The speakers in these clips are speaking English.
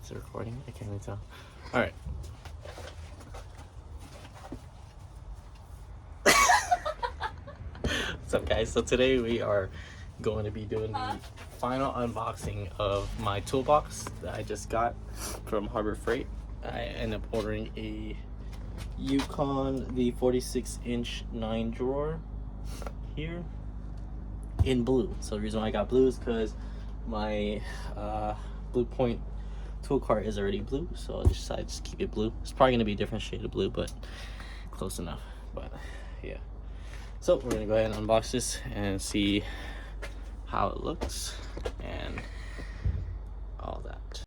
Is it recording? I can't even tell. All right. What's up, guys? So today we are going to be doing the final unboxing of my toolbox that I just got from Harbor Freight. I ended up ordering a Yukon, the 46-inch 9-drawer here in blue. So the reason why I got blue is because my Blue Point tool cart is already blue, so I decided to just keep it blue. It's probably gonna be a different shade of blue, but close enough. But yeah, so we're gonna go ahead and unbox this and see how it looks and all that.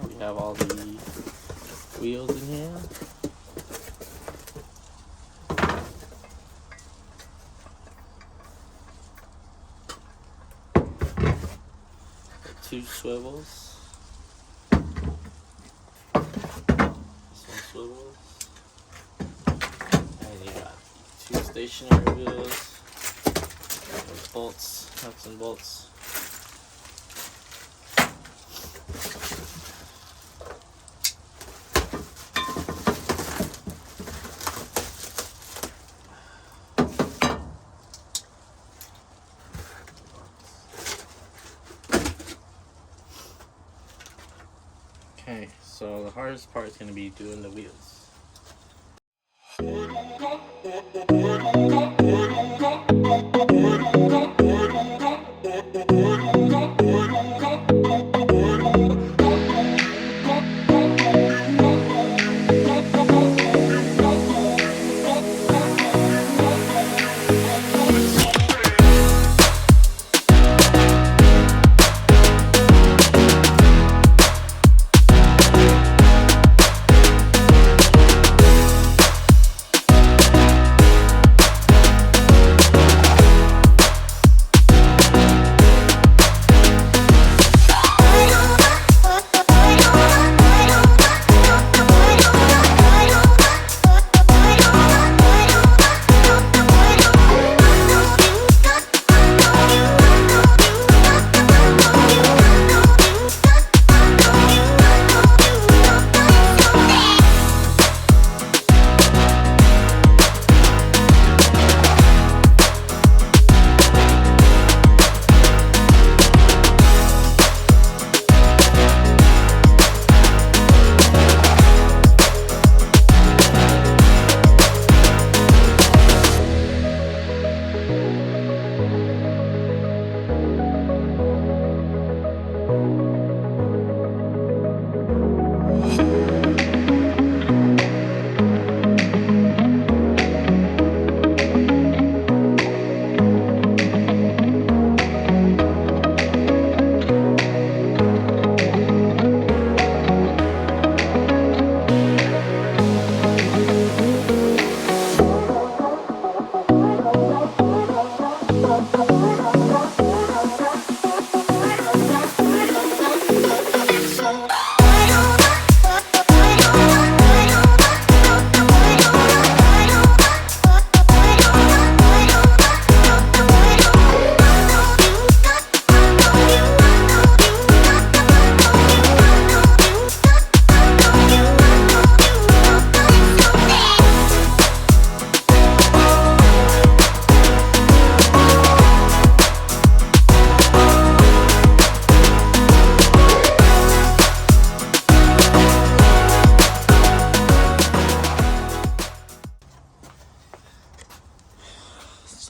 We have all the wheels in here. Two swivels. This one swivels. And you got two stationary wheels. With bolts, nuts and bolts. Okay, so the hardest part is going to be doing the wheels.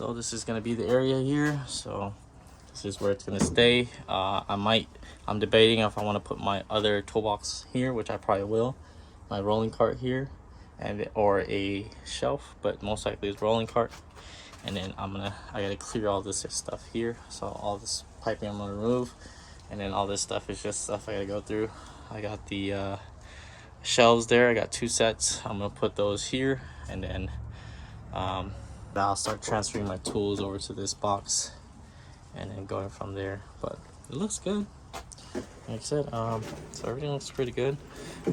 So this is gonna be the area here. So this is where it's gonna stay. I'm debating if I want to put my other toolbox here, which I probably will. My rolling cart here, and or a shelf, but most likely it's rolling cart. And then I gotta clear all this stuff here. So all this piping I'm gonna remove, and then all this stuff is just stuff I gotta go through. I got the shelves there. I got 2 sets. I'm gonna put those here, and then I'll start transferring my tools over to this box, and then going from there. But it looks good. Like I said, so everything looks pretty good.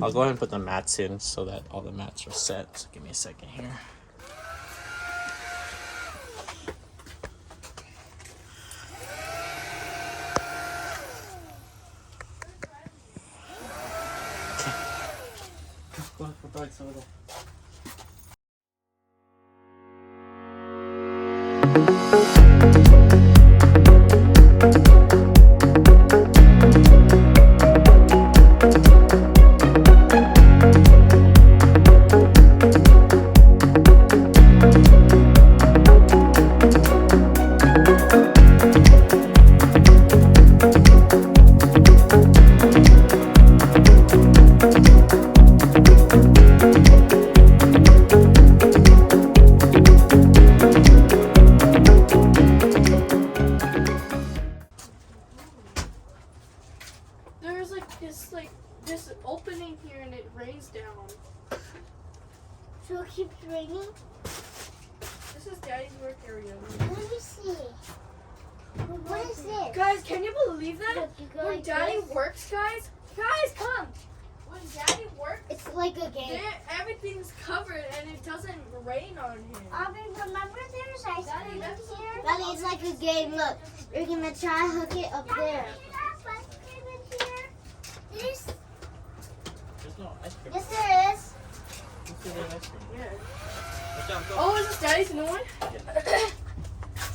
I'll go ahead and put the mats in so that all the mats are set. So give me a second here. Go ahead, put bags over there. This opening here and it rains down. So it keeps raining? This is Daddy's work area. Let me see. What is this? Guys, can you believe that? Look, you go When like Daddy this. works, guys, come. When Daddy works, It's like a game. everything's covered and it doesn't rain on him. Abby, remember there's ice Daddy, cream that's here? Daddy, it's like a game. Look, you're gonna try to hook it up there. This? There's no ice cream. Yes, there is. There's ice cream. Yeah. Watch out, go. Oh, is this Daddy's new one? Yeah.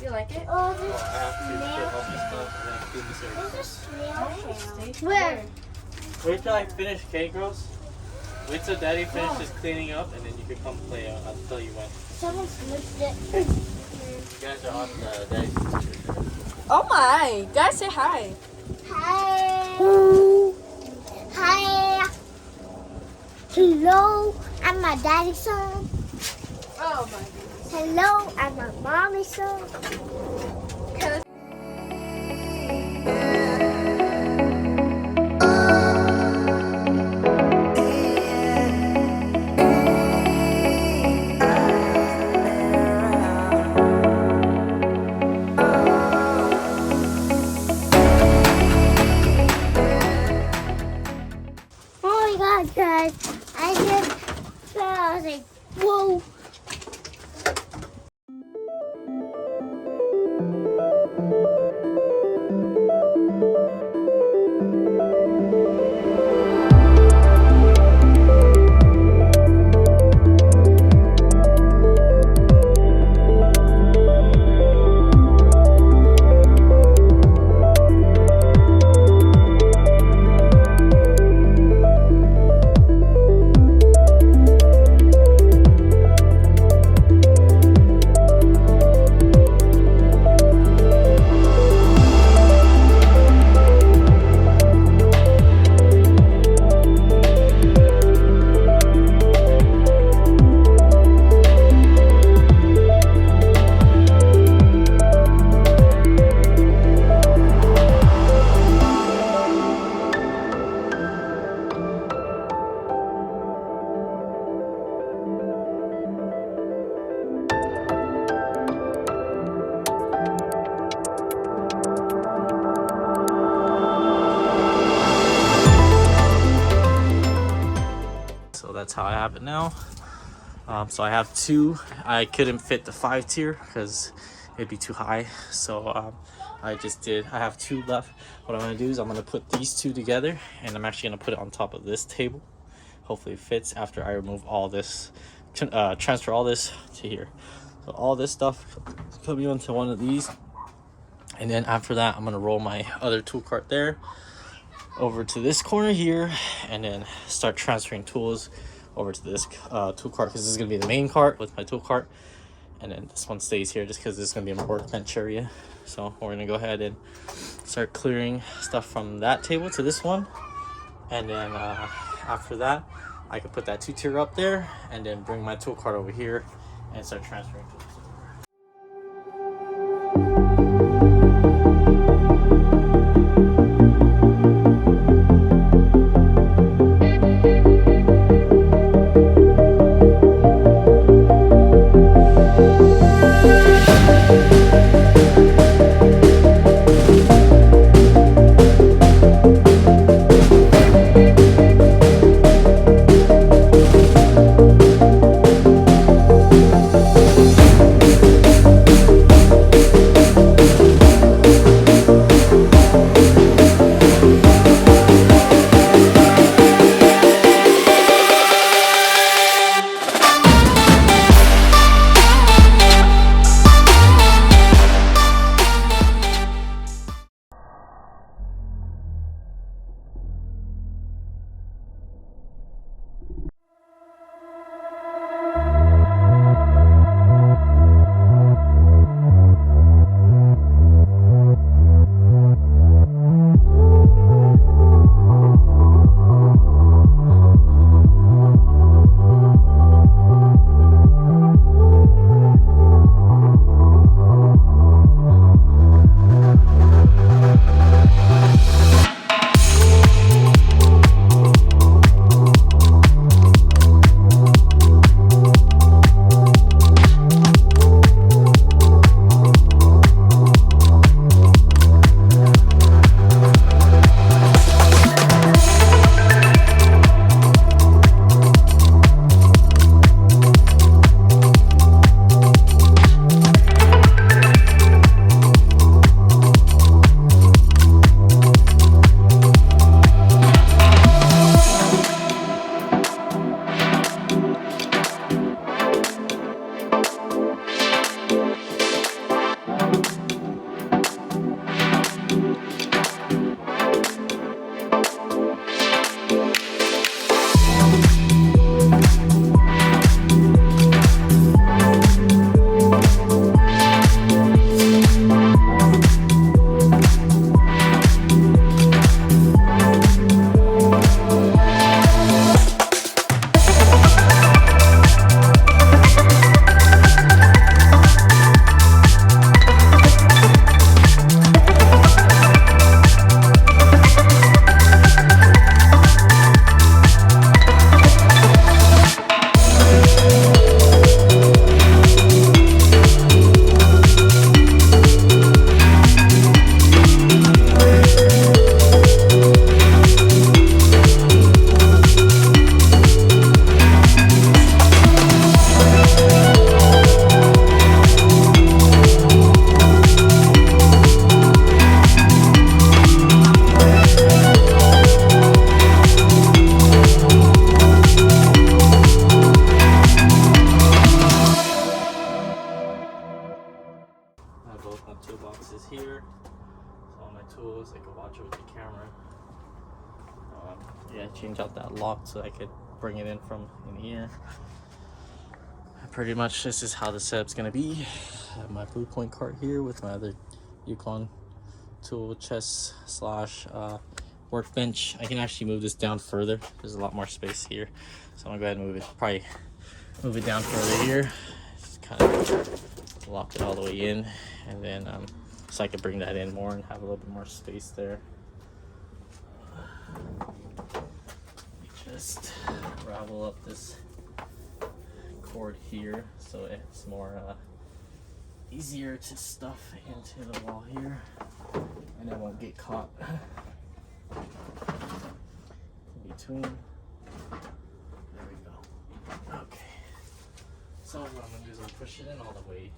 You like it? Oh, Well, I have to put all my stuff and then clean this area. there's a snail trail. Where? Wait till I finish, okay, girls? Wait till Daddy finishes cleaning up, and then you can come play. I'll tell you when. Someone smushed it. You guys are on Daddy's picture. Oh my! Guys, say hi. Hi. Hi. Hello, I'm my daddy's son. Oh my goodness. Hello, I'm my mommy's son. Oh my god, guys. I just fell. I was like, whoa. So that's how I have it now. So I have 2. I couldn't fit the 5 tier because it'd be too high. So I have 2 left. What I'm gonna do is I'm gonna put these 2 together, and I'm actually gonna put it on top of this table. Hopefully it fits after I remove all this, transfer all this to here. So all this stuff is coming onto one of these, and then after that I'm gonna roll my other tool cart there over to this corner here, and then start transferring tools over to this tool cart, because this is gonna be the main cart with my tool cart, and then this one stays here just because this is gonna be a workbench area. So we're gonna go ahead and start clearing stuff from that table to this one, and then after that I can put that 2-tier up there and then bring my tool cart over here and start transferring tools over. Both my toolboxes here. So all my tools, I can watch it with the camera. Yeah, change out that lock so I could bring it in from in here. Pretty much this is how the setup's gonna be. I have my Blue Point cart here with my other Yukon tool chest slash workbench. I can actually move this down further. There's a lot more space here, so I'm gonna go ahead and move it. Probably move it down further here. Just kind of lock it all the way in, and then so I can bring that in more and have a little bit more space there. Just ravel up this cord here so it's more easier to stuff into the wall here and it won't get caught in between. There we go. Okay, so what I'm gonna do is I'll push it in all the way.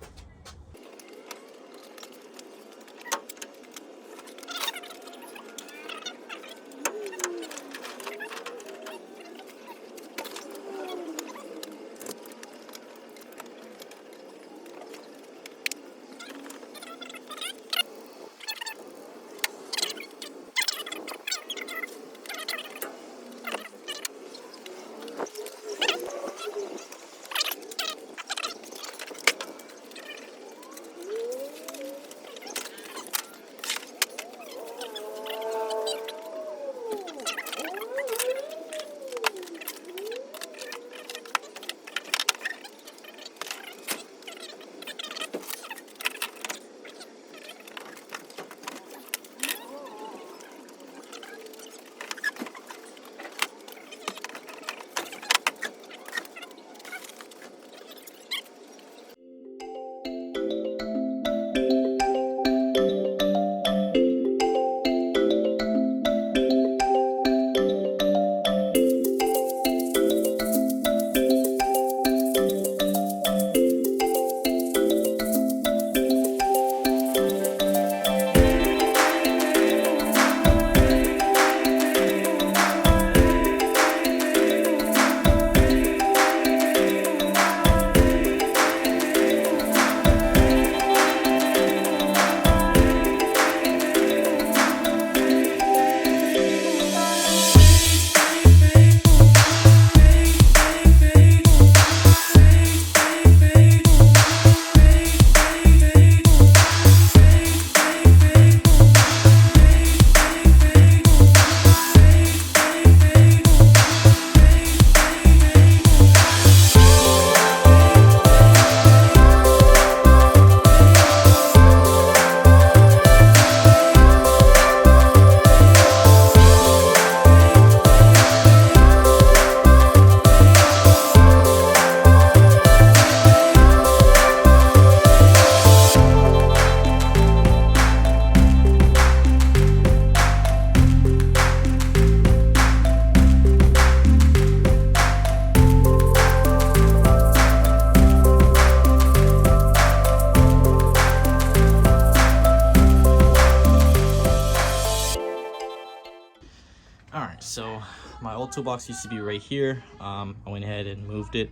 my old toolbox used to be right here. I went ahead and moved it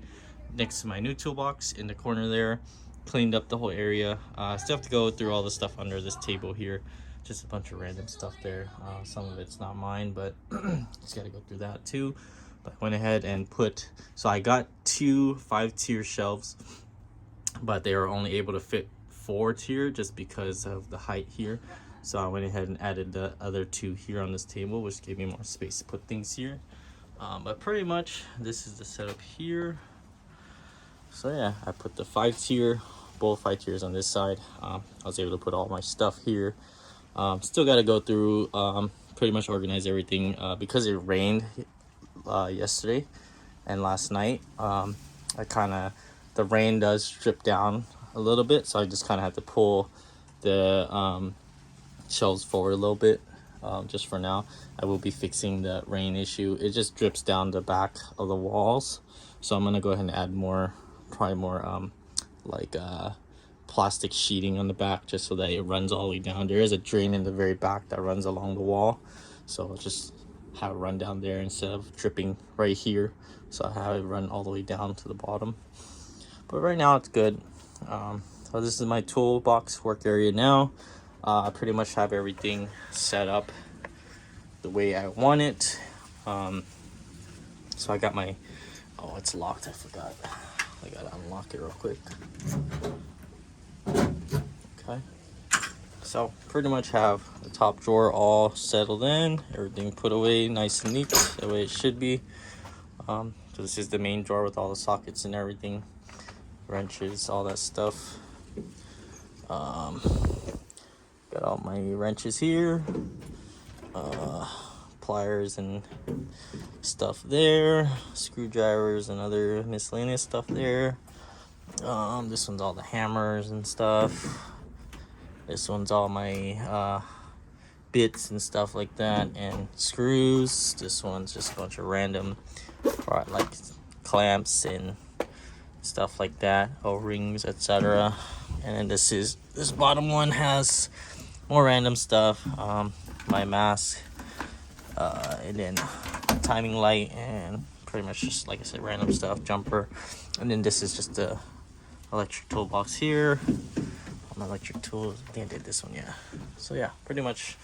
next to my new toolbox in the corner there. Cleaned up the whole area. Still have to go through all the stuff under this table here. Just a bunch of random stuff there. Some of it's not mine, but just gotta go through that too. But I went ahead and so I got 2 5-tier shelves, but they were only able to fit 4-tier just because of the height here. So I went ahead and added the other 2 here on this table, which gave me more space to put things here. But pretty much this is the setup here. So yeah, I put the 5-tier, both 5 tiers on this side. I was able to put all my stuff here. Still got to go through, pretty much organize everything because it rained yesterday and last night. The rain does strip down a little bit, so I just kind of have to pull the shelves forward a little bit. Just for now, I will be fixing the rain issue. It just drips down the back of the walls, so I'm gonna go ahead and add probably more plastic sheeting on the back, just so that it runs all the way down. There is a drain in the very back that runs along the wall, so I'll just have it run down there instead of dripping right here. So I have it run all the way down to the bottom. But right now it's good. So this is my toolbox work area now. I pretty much have everything set up the way I want it. So I got my, oh, it's locked, I forgot. I gotta unlock it real quick. Okay. So pretty much have the top drawer all settled in, everything put away nice and neat, the way it should be. So this is the main drawer with all the sockets and everything, wrenches, all that stuff. Got all my wrenches here, pliers and stuff there, screwdrivers and other miscellaneous stuff there. This one's all the hammers and stuff. This one's all my bits and stuff like that, and screws. This one's just a bunch of random like clamps and stuff like that, O-rings, etc. And then this bottom one has more random stuff, my mask, and then timing light, and pretty much just, like I said, random stuff, jumper. And then this is just the electric toolbox here. All my electric tools, I think I did this one, yeah. So yeah, pretty much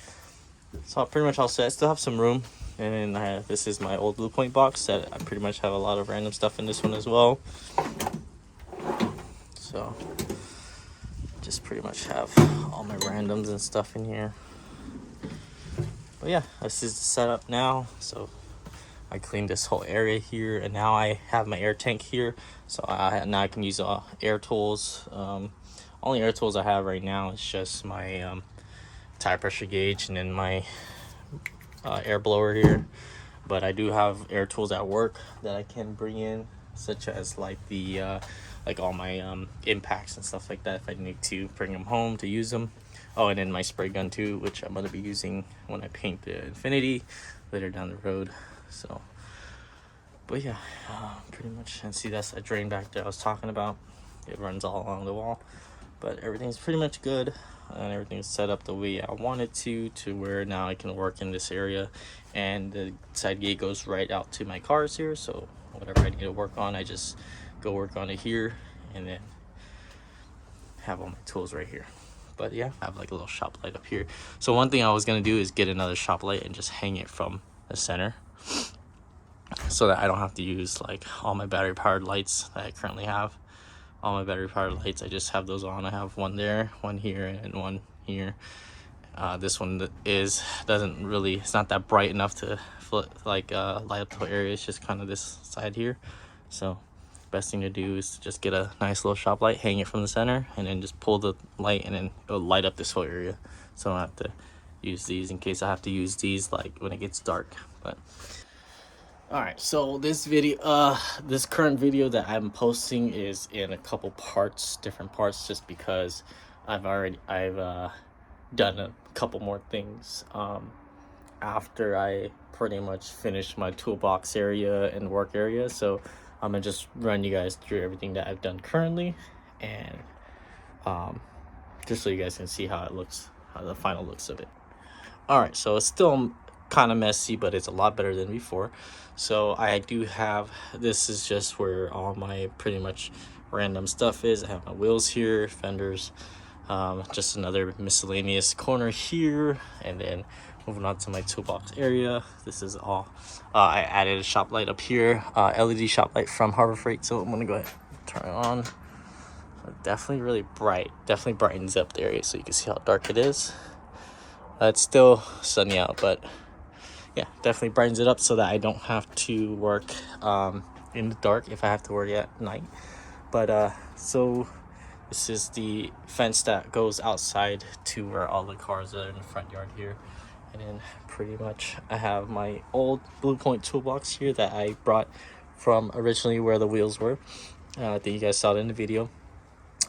all set. I still have some room. And then this is my old Blue Point box that I pretty much have a lot of random stuff in this one as well. So just pretty much have all my randoms and stuff in here. But yeah, this is the setup now. So I cleaned this whole area here, and now I have my air tank here. So now I can use air tools. Only air tools I have right now is just my tire pressure gauge and then my air blower here. But I do have air tools at work that I can bring in, such as like all my impacts and stuff like that if I need to bring them home to use them. Oh, and then my spray gun too, which I'm going to be using when I paint the Infinity later down the road. So, but yeah, pretty much. And see, that's a drain back there I was talking about. It runs all along the wall, but everything's pretty much good, and everything's set up the way I wanted to where now I can work in this area. And the side gate goes right out to my cars here, so whatever I need to work on, I just go work on it here, and then have all my tools right here. But yeah, I have like a little shop light up here. So one thing I was gonna do is get another shop light and just hang it from the center, so that I don't have to use like all my battery powered lights that I currently have. All my battery powered lights, I just have those on. I have one there, one here, and one here. This one doesn't really, it's not that bright enough to light up the whole area. It's just kind of this side here. So best thing to do is to just get a nice little shop light, hang it from the center, and then just pull the light, and then it'll light up this whole area. So I don't have to use these in case I have to use these like when it gets dark. But all right, so this current video that I'm posting is in a couple parts, different parts, just because I've done a couple more things after I pretty much finished my toolbox area and work area. So I'm gonna just run you guys through everything that I've done currently, and just so you guys can see how it looks, how the final looks of it. All right, so it's still kind of messy, but it's a lot better than before. So I do have, this is just where all my pretty much random stuff is. I have my wheels here, fenders, just another miscellaneous corner here, and then moving on to my toolbox area. This is all, I added a shop light up here, LED shop light from Harbor Freight, so I'm gonna go ahead and turn it on. Definitely really bright, definitely brightens up the area so you can see how dark it is. It's still sunny out, but yeah, definitely brightens it up so that I don't have to work in the dark if I have to work at night. But so this is the fence that goes outside to where all the cars are in the front yard here. And then pretty much I have my old Blue Point toolbox here that I brought from originally where the wheels were. I think you guys saw it in the video.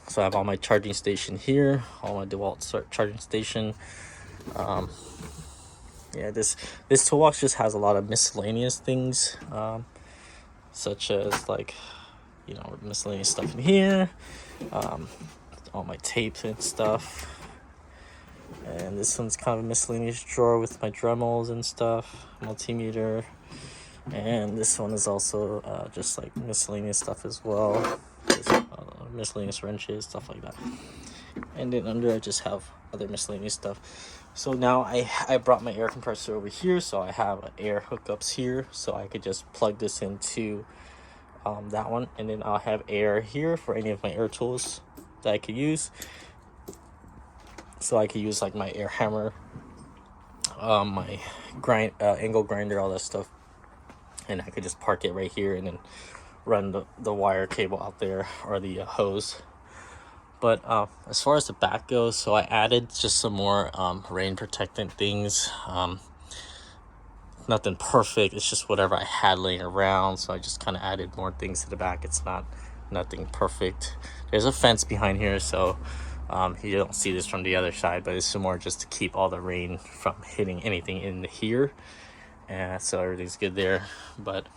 So I have all my charging station here, all my DeWalt charging station. Yeah, this toolbox just has a lot of miscellaneous things, such as like, you know, miscellaneous stuff in here, all my tapes and stuff. And this one's kind of a miscellaneous drawer with my Dremels and stuff, multimeter. And this one is also just like miscellaneous stuff as well. Just, miscellaneous wrenches, stuff like that. And then under I just have other miscellaneous stuff. So now I brought my air compressor over here, so I have air hookups here, so I could just plug this into that one, and then I'll have air here for any of my air tools that I could use. So I could use like my air hammer, my angle grinder, all that stuff, and I could just park it right here and then run the wire cable out there, or the hose. But as far as the back goes, so I added just some more rain protectant things. Nothing perfect, it's just whatever I had laying around, so I just kind of added more things to the back. It's nothing perfect. There's a fence behind here, so you don't see this from the other side, but it's more just to keep all the rain from hitting anything in here, and so everything's good there. But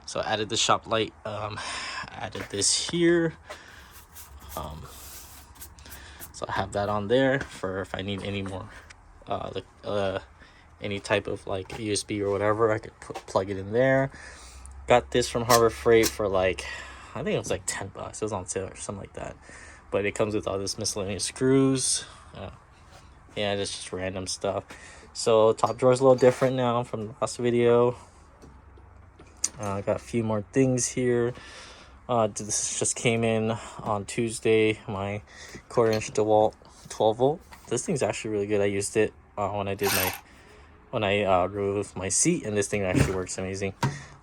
so I added the shop light, added this here, so I have that on there for if I need any more any type of like USB or whatever, I could plug it in there. Got this from Harbor Freight for like, I think it was like $10. It was on sale or something like that. But it comes with all this miscellaneous screws. Yeah, it's just random stuff. So top drawer is a little different now from the last video. I got a few more things here. This just came in on Tuesday. My 1/4-inch DeWalt 12 volt. This thing's actually really good. I used it when I removed my seat, and this thing actually works amazing.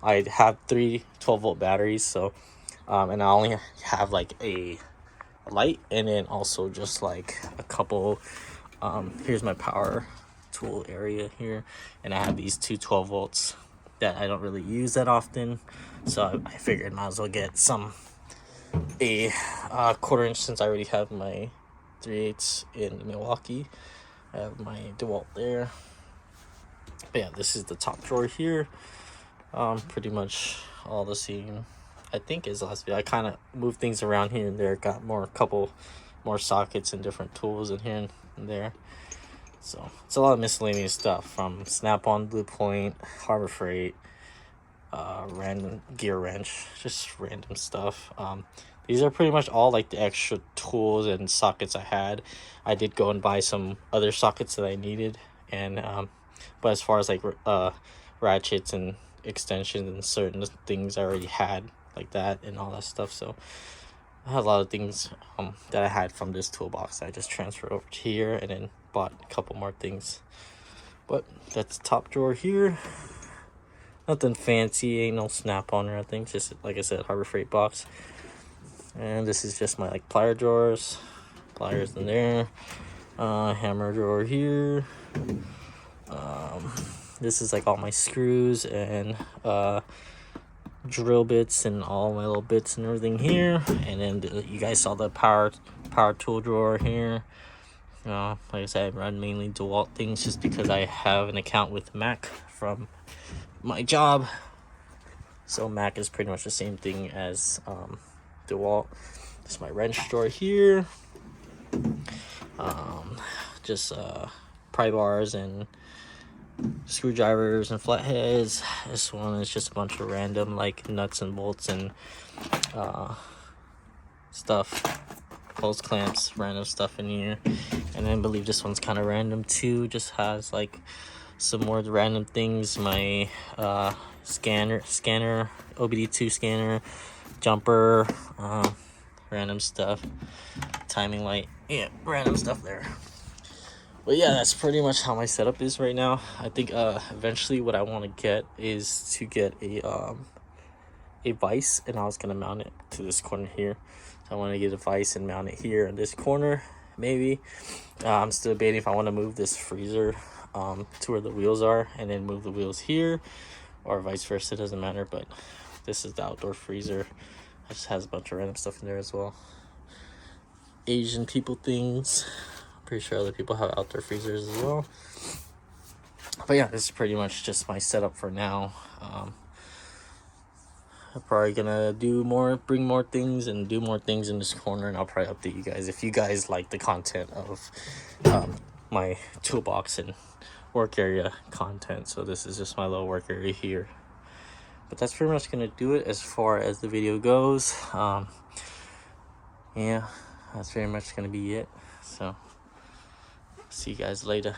I have 3 12-volt batteries, so and I only have like a light, and then also just like a couple. Here's my power tool area here, and I have these 2 12 volts that I don't really use that often, so I figured might as well get a 1/4-inch, since I already have my 3/8 in Milwaukee. I have my DeWalt there. But yeah, this is the top drawer here. Pretty much all the same, I think, as last video. I kind of moved things around here and there, got a couple more sockets and different tools in here and there. So it's a lot of miscellaneous stuff from Snap-on, Blue Point, Harbor Freight, random gear wrench, just random stuff. These are pretty much all like the extra tools and sockets I had. I did go and buy some other sockets that I needed, and but as far as like ratchets and extensions and certain things I already had like that and all that stuff. So I had a lot of things that I had from this toolbox that I just transferred over to here, and then bought a couple more things. But that's the top drawer here. Nothing fancy, ain't no Snap-on or anything, just like I said, Harbor Freight box. And this is just my like plier drawers, pliers in there, hammer drawer here. This is like all my screws and drill bits and all my little bits and everything here. And then you guys saw the power tool drawer here. Like I said, I run mainly DeWalt things just because I have an account with Mac from my job. So Mac is pretty much the same thing as DeWalt. This is my wrench drawer here. Just pry bars and screwdrivers and flatheads. This one is just a bunch of random like nuts and bolts and stuff, hose clamps, random stuff in here. And then I believe this one's kind of random too, just has like some more random things. My scanner OBD2 scanner, jumper, random stuff, timing light, yeah, random stuff there. But yeah, that's pretty much how my setup is right now. I think eventually what I want to get is to get a vise, and I was gonna mount it to this corner here. So I want to get a vise and mount it here in this corner, maybe. I'm still debating if I want to move this freezer to where the wheels are and then move the wheels here, or vice versa. It doesn't matter. But this is the outdoor freezer. It just has a bunch of random stuff in there as well. Asian people things. Pretty sure other people have outdoor freezers as well. But yeah, this is pretty much just my setup for now. I'm probably gonna bring more things and do more things in this corner, and I'll probably update you guys if you guys like the content of my toolbox and work area content. So this is just my little work area here. But that's pretty much gonna do it as far as the video goes. Yeah, that's pretty much gonna be it. So see you guys later.